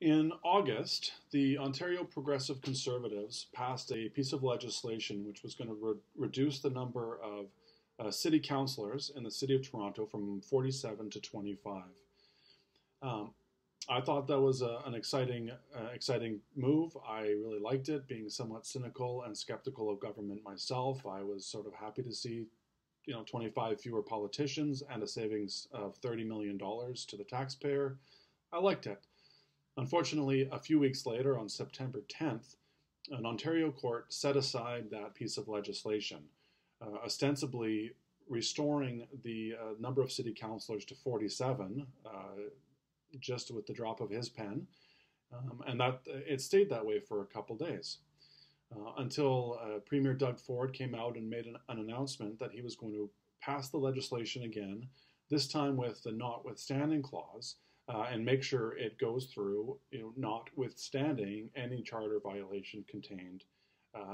In August, the Ontario Progressive Conservatives passed a piece of legislation which was going to reduce the number of city councillors in the City of Toronto from 47 to 25. Um, I thought that was an exciting move. I really liked it. Being somewhat cynical and skeptical of government myself, I was sort of happy to see, 25 fewer politicians and a savings of $30 million to the taxpayer. I liked it. Unfortunately, a few weeks later, on September 10th, an Ontario court set aside that piece of legislation, ostensibly restoring the number of city councillors to 47, just with the drop of his pen, and that it stayed that way for a couple days until Premier Doug Ford came out and made an announcement that he was going to pass the legislation again, this time with the notwithstanding clause, and make sure it goes through, notwithstanding any charter violation contained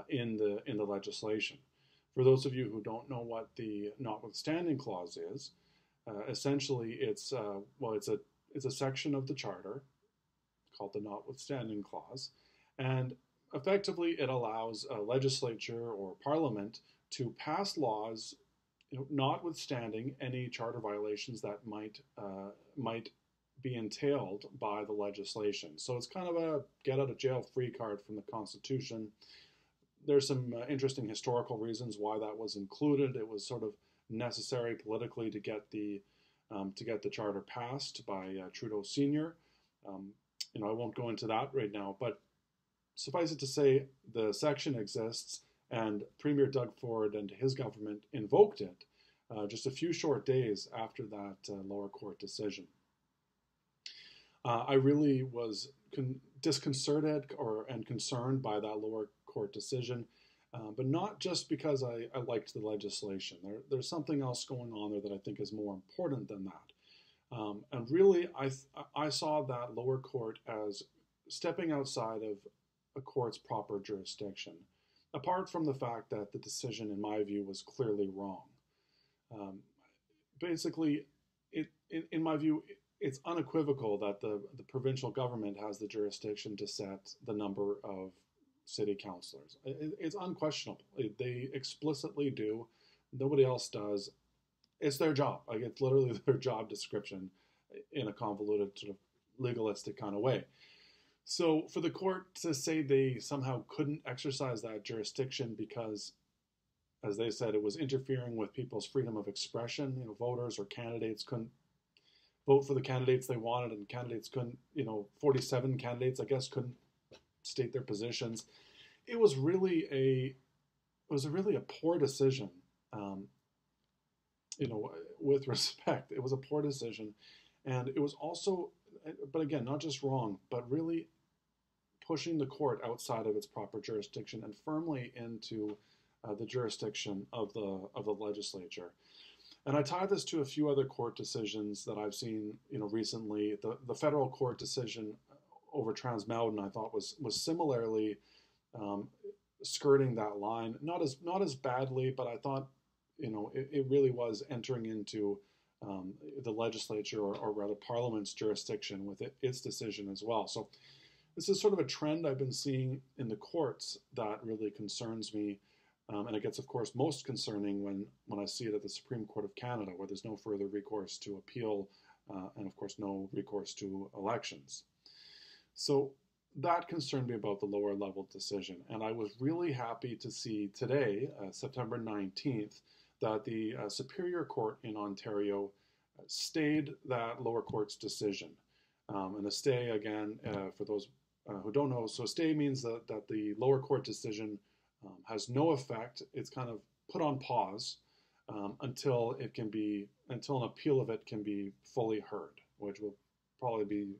in the legislation. For those of you who don't know what the notwithstanding clause is, essentially it's a section of the charter called the notwithstanding clause, and effectively it allows a legislature or parliament to pass laws, notwithstanding any charter violations that might be entailed by the legislation. So it's kind of a get out of jail free card from the Constitution. There's some interesting historical reasons why that was included. It was sort of necessary politically to get the charter passed by Trudeau Sr. I won't go into that right now, but suffice it to say, the section exists, and Premier Doug Ford and his government invoked it just a few short days after that lower court decision. I really was disconcerted and concerned by that lower court decision, but not just because I liked the legislation. There's something else going on there that I think is more important than that. And really, I saw that lower court as stepping outside of a court's proper jurisdiction, apart from the fact that the decision, in my view, was clearly wrong. Basically, in my view, it's unequivocal that the provincial government has the jurisdiction to set the number of city councillors. It's unquestionable. They explicitly do. Nobody else does. It's their job. Like, it's literally their job description in a convoluted, sort of legalistic kind of way. So for the court to say they somehow couldn't exercise that jurisdiction because, as they said, it was interfering with people's freedom of expression, voters or candidates couldn't vote for the candidates they wanted, and candidates couldn't, 47 candidates, I guess, couldn't state their positions. It was really a poor decision. With respect, it was a poor decision, and it was also, but again, not just wrong, but really pushing the court outside of its proper jurisdiction and firmly into the jurisdiction of the legislature. And I tie this to a few other court decisions that I've seen, recently. The federal court decision over Trans Mountain, I thought was similarly skirting that line. Not as badly, but I thought, it really was entering into the legislature or rather Parliament's jurisdiction with its decision as well. So this is sort of a trend I've been seeing in the courts that really concerns me. And it gets, of course, most concerning when I see it at the Supreme Court of Canada, where there's no further recourse to appeal and, of course, no recourse to elections. So that concerned me about the lower level decision. And I was really happy to see today, September 19th, that the Superior Court in Ontario stayed that lower court's decision. And a stay, again, for those who don't know, so stay means that the lower court decision has no effect. It's kind of put on pause until an appeal of it can be fully heard, which will probably be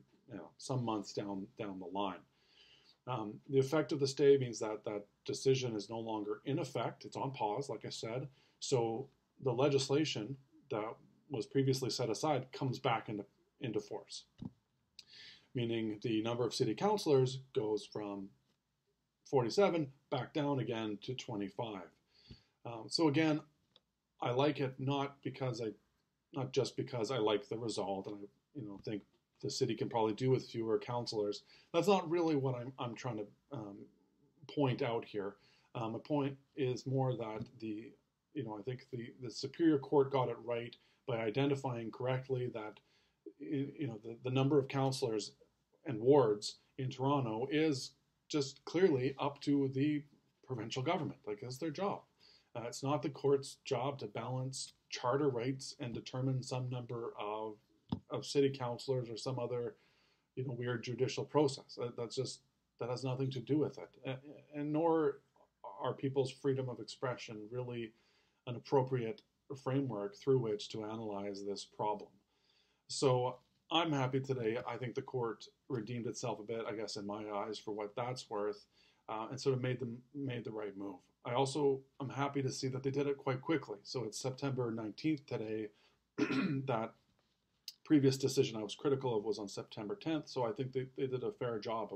some months down the line. The effect of the stay means that that decision is no longer in effect. It's on pause, like I said. So the legislation that was previously set aside comes back into force, meaning the number of city councillors goes from 47 back down again to 25. So again, I like it not just because I like the result and I think the city can probably do with fewer councillors. That's not really what I'm trying to point out here. My point is more that I think the Superior Court got it right by identifying correctly that the number of councillors and wards in Toronto is just clearly up to the provincial government. Like, that's their job. It's not the court's job to balance charter rights and determine some number of city councillors or some other weird judicial process. That has nothing to do with it, and nor are people's freedom of expression really an appropriate framework through which to analyze this problem. So I'm happy today. I think the court redeemed itself a bit, I guess, in my eyes, for what that's worth, and sort of made the right move. I also am happy to see that they did it quite quickly. So it's September 19th today. That previous decision I was critical of was on September 10th. So I think they did a fair job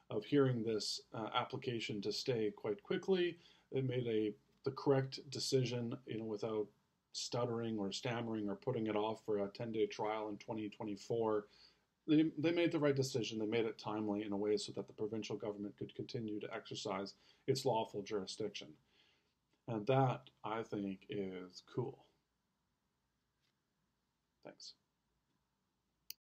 of hearing this application to stay quite quickly. They made the correct decision, without stuttering or stammering or putting it off for a 10-day trial in 2024. They made the right decision. They made it timely in a way so that the provincial government could continue to exercise its lawful jurisdiction. And that, I think, is cool. Thanks.